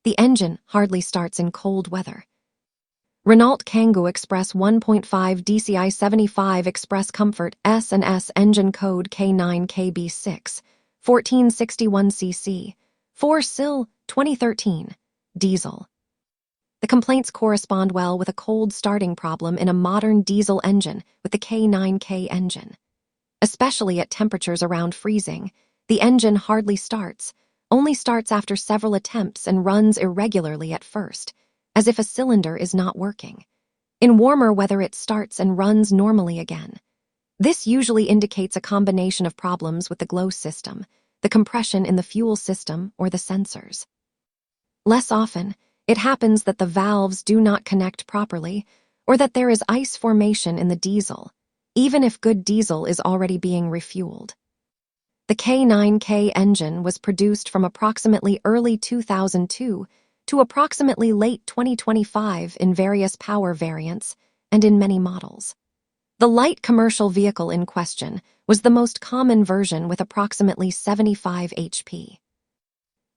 The engine hardly starts in cold weather. Renault Kangoo Express 1.5 dCi 75 Express Comfort S&S engine code K9KB6, 1461cc, 4-sil, 2013, diesel. The complaints correspond well with a cold starting problem in a modern diesel engine with the K9K engine. Especially at temperatures around freezing, the engine hardly starts, only starts after several attempts and runs irregularly at first, as if a cylinder is not working. In warmer weather it starts and runs normally again. This usually indicates a combination of problems with the glow system, the compression in the fuel system, or the sensors. Less often, it happens that the valves do not connect properly, or that there is ice formation in the diesel, even if good diesel is already being refueled. The K9K engine was produced from approximately early 2002 to approximately late 2025 in various power variants and in many models. The light commercial vehicle in question was the most common version with approximately 75 HP.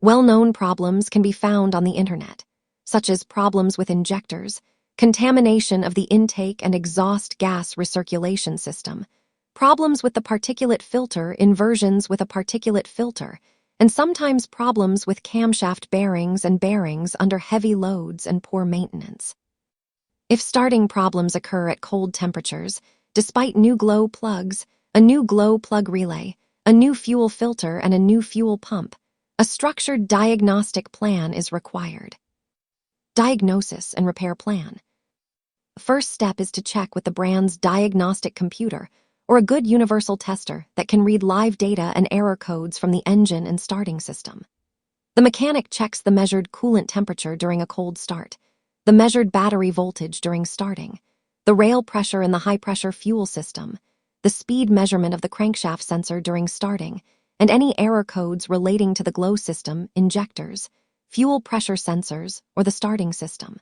Well-known problems can be found on the internet, such as problems with injectors, contamination of the intake and exhaust gas recirculation system, problems with the particulate filter in versions with a particulate filter, and sometimes problems with camshaft bearings and bearings under heavy loads and poor maintenance. If starting problems occur at cold temperatures, despite new glow plugs, a new glow plug relay, a new fuel filter, and a new fuel pump, a structured diagnostic plan is required. Diagnosis and repair plan. The first step is to check with the brand's diagnostic computer or a good universal tester that can read live data and error codes from the engine and starting system. The mechanic checks the measured coolant temperature during a cold start, the measured battery voltage during starting, the rail pressure in the high-pressure fuel system, the speed measurement of the crankshaft sensor during starting, and any error codes relating to the glow system, injectors, fuel pressure sensors, or the starting system.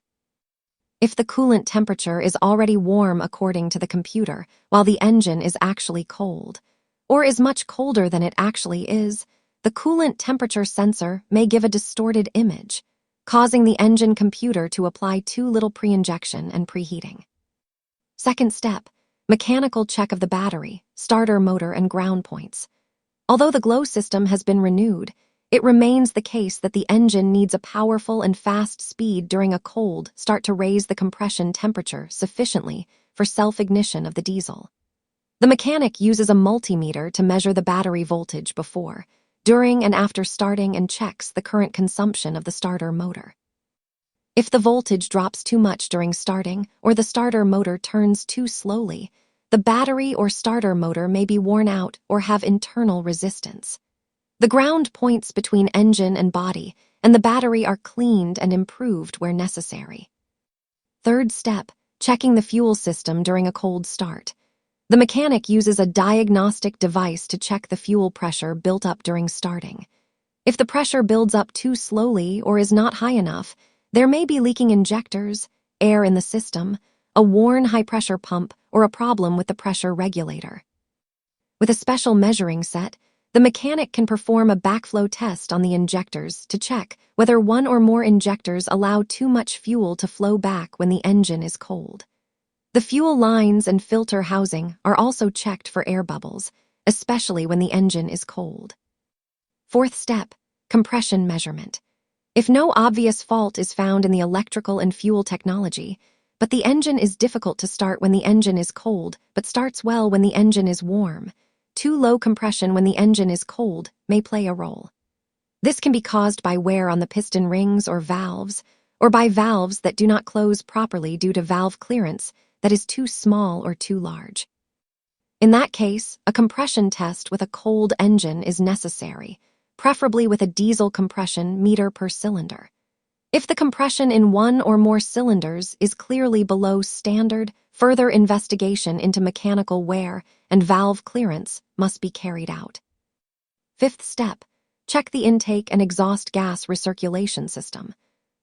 If the coolant temperature is already warm according to the computer, while the engine is actually cold, or is much colder than it actually is, the coolant temperature sensor may give a distorted image, causing the engine computer to apply too little pre-injection and preheating. Second step, mechanical check of the battery, starter motor, and ground points. Although the glow system has been renewed, it remains the case that the engine needs a powerful and fast speed during a cold start to raise the compression temperature sufficiently for self-ignition of the diesel. The mechanic uses a multimeter to measure the battery voltage before, during, and after starting and checks the current consumption of the starter motor. If the voltage drops too much during starting or the starter motor turns too slowly, the battery or starter motor may be worn out or have internal resistance. The ground points between engine and body and the battery are cleaned and improved where necessary. Third step, checking the fuel system during a cold start. The mechanic uses a diagnostic device to check the fuel pressure built up during starting. If the pressure builds up too slowly or is not high enough, there may be leaking injectors, air in the system, a worn high-pressure pump, or a problem with the pressure regulator. With a special measuring set, the mechanic can perform a backflow test on the injectors to check whether one or more injectors allow too much fuel to flow back when the engine is cold. The fuel lines and filter housing are also checked for air bubbles, especially when the engine is cold. Fourth step, compression measurement. If no obvious fault is found in the electrical and fuel technology, but the engine is difficult to start when the engine is cold but starts well when the engine is warm, too low compression when the engine is cold may play a role. This can be caused by wear on the piston rings or valves, or by valves that do not close properly due to valve clearance that is too small or too large. In that case, a compression test with a cold engine is necessary, preferably with a diesel compression meter per cylinder. If the compression in one or more cylinders is clearly below standard, further investigation into mechanical wear and valve clearance must be carried out. Fifth step, check the intake and exhaust gas recirculation system.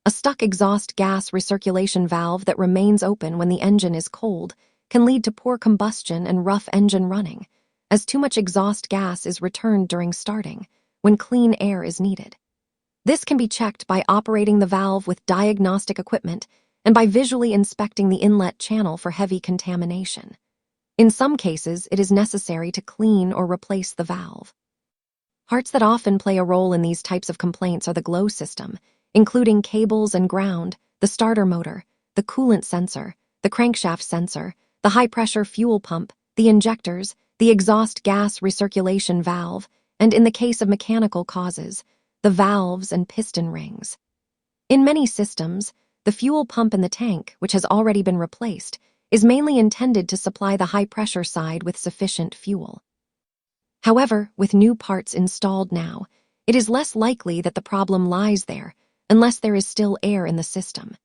A stuck exhaust gas recirculation valve that remains open when the engine is cold can lead to poor combustion and rough engine running, as too much exhaust gas is returned during starting, when clean air is needed. This can be checked by operating the valve with diagnostic equipment and by visually inspecting the inlet channel for heavy contamination. In some cases, it is necessary to clean or replace the valve. Parts that often play a role in these types of complaints are the glow system, including cables and ground, the starter motor, the coolant sensor, the crankshaft sensor, the high-pressure fuel pump, the injectors, the exhaust gas recirculation valve, and in the case of mechanical causes, the valves and piston rings. In many systems, the fuel pump in the tank, which has already been replaced, is mainly intended to supply the high-pressure side with sufficient fuel. However, with new parts installed now, it is less likely that the problem lies there unless there is still air in the system.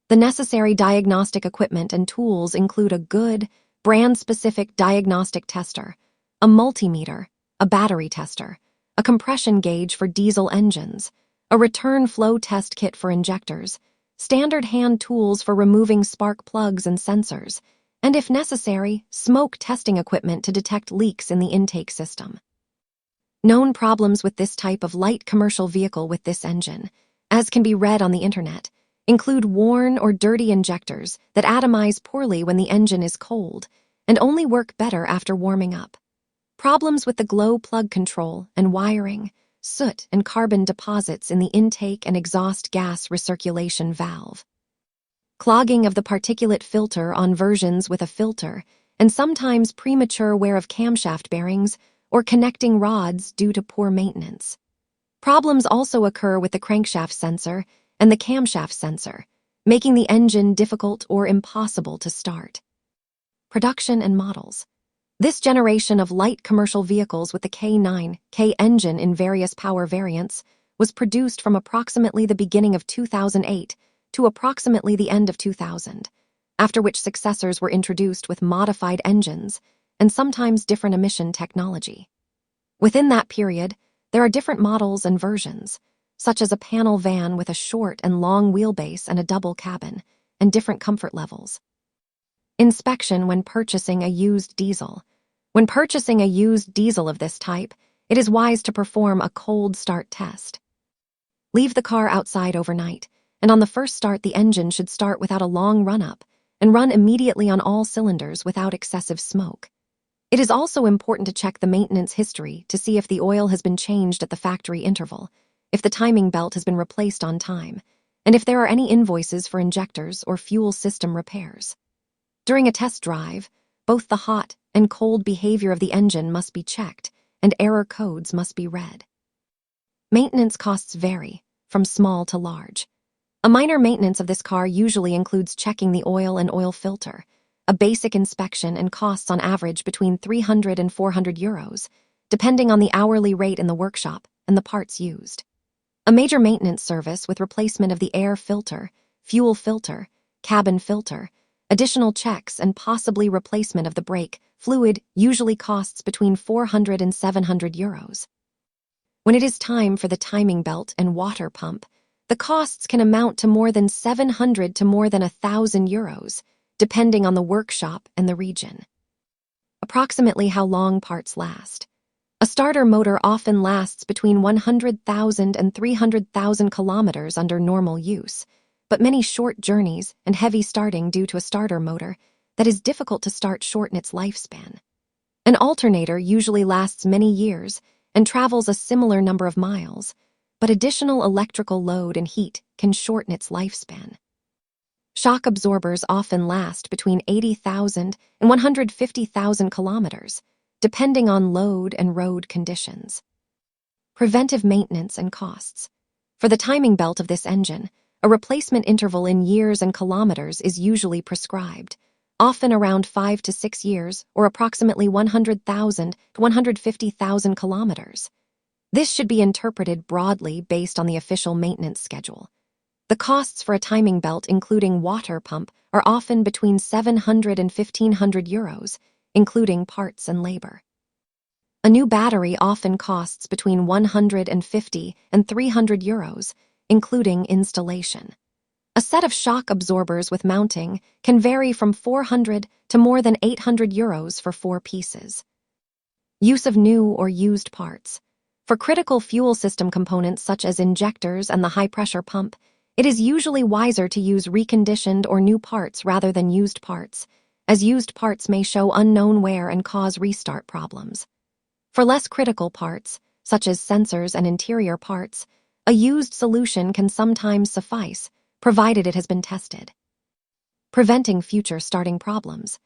The necessary diagnostic equipment and tools include a good, brand-specific diagnostic tester, a multimeter, a battery tester, a compression gauge for diesel engines, a return flow test kit for injectors, standard hand tools for removing spark plugs and sensors, and if necessary, smoke testing equipment to detect leaks in the intake system. Known problems with this type of light commercial vehicle with this engine, as can be read on the internet, include worn or dirty injectors that atomize poorly when the engine is cold and only work better after warming up. Problems with the glow plug control and wiring, soot and carbon deposits in the intake and exhaust gas recirculation valve. Clogging of the particulate filter on versions with a filter, and sometimes premature wear of camshaft bearings or connecting rods due to poor maintenance. Problems also occur with the crankshaft sensor and the camshaft sensor, making the engine difficult or impossible to start. Production and models. This generation of light commercial vehicles with the K9K engine in various power variants was produced from approximately the beginning of 2008 to approximately the end of 2000, after which successors were introduced with modified engines and sometimes different emission technology. Within that period, there are different models and versions, such as a panel van with a short and long wheelbase and a double cabin, and different comfort levels. Inspection when purchasing a used diesel. When purchasing a used diesel of this type, it is wise to perform a cold start test. Leave the car outside overnight, and on the first start the engine should start without a long run-up and run immediately on all cylinders without excessive smoke. It is also important to check the maintenance history to see if the oil has been changed at the factory interval, if the timing belt has been replaced on time, and if there are any invoices for injectors or fuel system repairs. During a test drive, both the hot and cold behavior of the engine must be checked, and error codes must be read. Maintenance costs vary, from small to large. A minor maintenance of this car usually includes checking the oil and oil filter, a basic inspection, and costs on average between 300 and 400 euros, depending on the hourly rate in the workshop and the parts used. A major maintenance service with replacement of the air filter, fuel filter, cabin filter, additional checks, and possibly replacement of the brake fluid usually costs between 400 and 700 euros. When it is time for the timing belt and water pump, the costs can amount to more than 700 to more than 1,000 euros, depending on the workshop and the region. Approximately how long parts last. A starter motor often lasts between 100,000 and 300,000 kilometers under normal use, but many short journeys and heavy starting due to a starter motor that is difficult to start shorten its lifespan. An alternator usually lasts many years and travels a similar number of miles, but additional electrical load and heat can shorten its lifespan. Shock absorbers often last between 80,000 and 150,000 kilometers, depending on load and road conditions. Preventive maintenance and costs. For the timing belt of this engine, a replacement interval in years and kilometers is usually prescribed, often around 5 to 6 years or approximately 100,000 to 150,000 kilometers. This should be interpreted broadly based on the official maintenance schedule. The costs for a timing belt including water pump are often between 700 and 1,500 euros, including parts and labor. A new battery often costs between 150 and 300 euros, including installation. A set of shock absorbers with mounting can vary from 400 to more than 800 euros for 4 pieces. Use of new or used parts. For critical fuel system components such as injectors and the high-pressure pump, it is usually wiser to use reconditioned or new parts rather than used parts, as used parts may show unknown wear and cause restart problems. For less critical parts, such as sensors and interior parts, a used solution can sometimes suffice, provided it has been tested. Preventing future starting problems.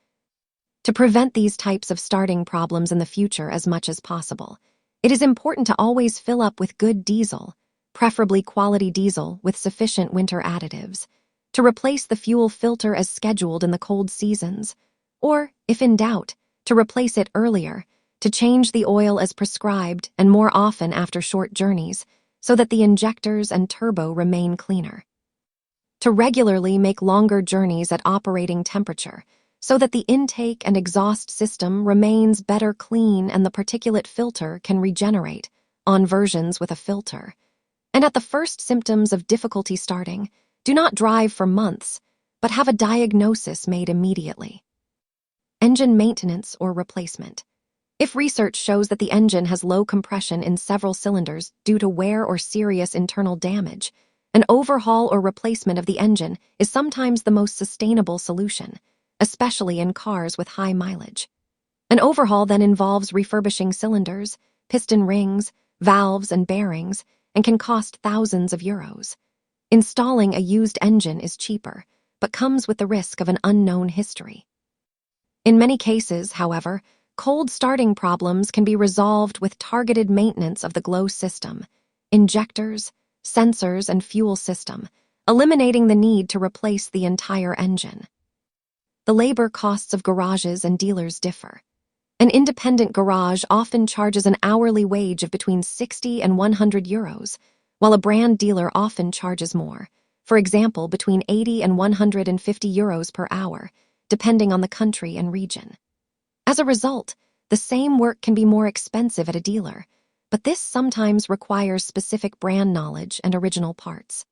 To prevent these types of starting problems in the future as much as possible, it is important to always fill up with good diesel, preferably quality diesel with sufficient winter additives, to replace the fuel filter as scheduled in the cold seasons, or, if in doubt, to replace it earlier, to change the oil as prescribed and more often after short journeys, so that the injectors and turbo remain cleaner. To regularly make longer journeys at operating temperature, so that the intake and exhaust system remains better clean and the particulate filter can regenerate on versions with a filter. And at the first symptoms of difficulty starting, do not drive for months, but have a diagnosis made immediately. Engine maintenance or replacement. If research shows that the engine has low compression in several cylinders due to wear or serious internal damage, an overhaul or replacement of the engine is sometimes the most sustainable solution, especially in cars with high mileage. An overhaul then involves refurbishing cylinders, piston rings, valves, and bearings, and can cost thousands of euros. Installing a used engine is cheaper, but comes with the risk of an unknown history. In many cases, however, cold starting problems can be resolved with targeted maintenance of the glow system, injectors, sensors, and fuel system, eliminating the need to replace the entire engine. The labor costs of garages and dealers differ. An independent garage often charges an hourly wage of between 60 and 100 euros, while a brand dealer often charges more, for example, between 80 and 150 euros per hour, depending on the country and region. As a result, the same work can be more expensive at a dealer, but this sometimes requires specific brand knowledge and original parts.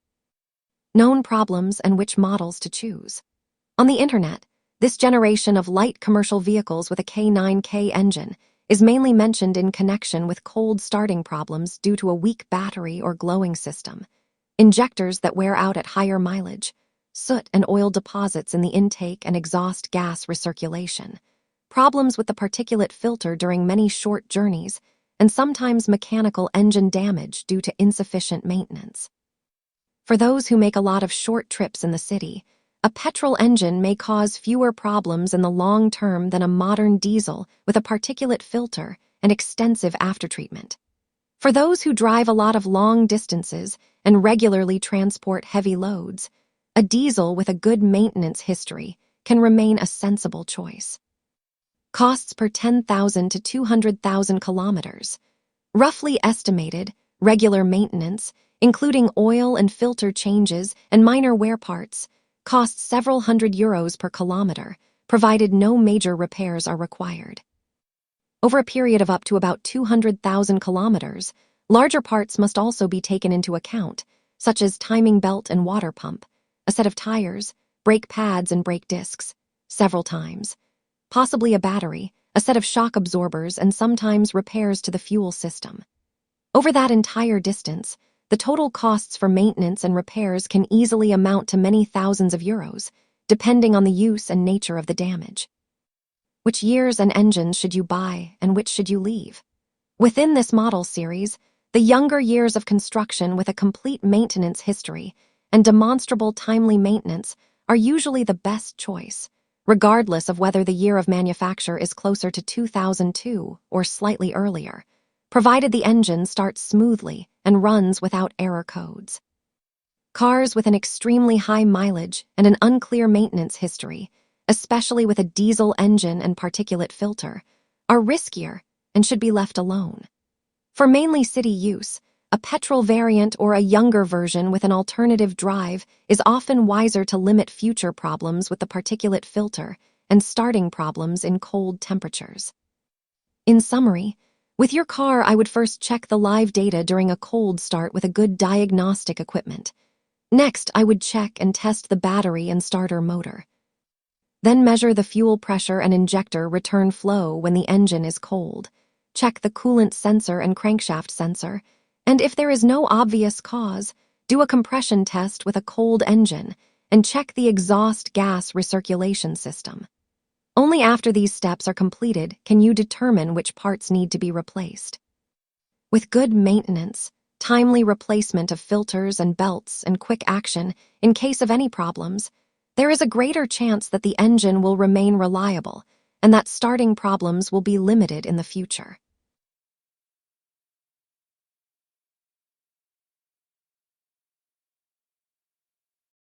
Known problems and which models to choose. On the internet, this generation of light commercial vehicles with a K9K engine is mainly mentioned in connection with cold starting problems due to a weak battery or glowing system, injectors that wear out at higher mileage, soot and oil deposits in the intake and exhaust gas recirculation, problems with the particulate filter during many short journeys, and sometimes mechanical engine damage due to insufficient maintenance. For those who make a lot of short trips in the city, a petrol engine may cause fewer problems in the long term than a modern diesel with a particulate filter and extensive aftertreatment. For those who drive a lot of long distances and regularly transport heavy loads, a diesel with a good maintenance history can remain a sensible choice. Costs per 10,000 to 200,000 kilometers. Roughly estimated, regular maintenance, including oil and filter changes and minor wear parts, costs several hundred euros per kilometer, provided no major repairs are required. Over a period of up to about 200,000 kilometers, larger parts must also be taken into account, such as timing belt and water pump, a set of tires, brake pads and brake discs, several times, possibly a battery, a set of shock absorbers, and sometimes repairs to the fuel system. Over that entire distance, the total costs for maintenance and repairs can easily amount to many thousands of euros, depending on the use and nature of the damage. Which years and engines should you buy, and which should you leave? Within this model series, the younger years of construction with a complete maintenance history and demonstrable timely maintenance are usually the best choice, regardless of whether the year of manufacture is closer to 2002 or slightly earlier, provided the engine starts smoothly and runs without error codes. Cars with an extremely high mileage and an unclear maintenance history, especially with a diesel engine and particulate filter, are riskier and should be left alone. For mainly city use, a petrol variant or a younger version with an alternative drive is often wiser to limit future problems with the particulate filter and starting problems in cold temperatures. In summary, with your car, I would first check the live data during a cold start with a good diagnostic equipment. Next, I would check and test the battery and starter motor. Then measure the fuel pressure and injector return flow when the engine is cold. check the coolant sensor and crankshaft sensor, and if there is no obvious cause, do a compression test with a cold engine and check the exhaust gas recirculation system. Only after these steps are completed can you determine which parts need to be replaced. With good maintenance, timely replacement of filters and belts, and quick action in case of any problems, there is a greater chance that the engine will remain reliable and that starting problems will be limited in the future.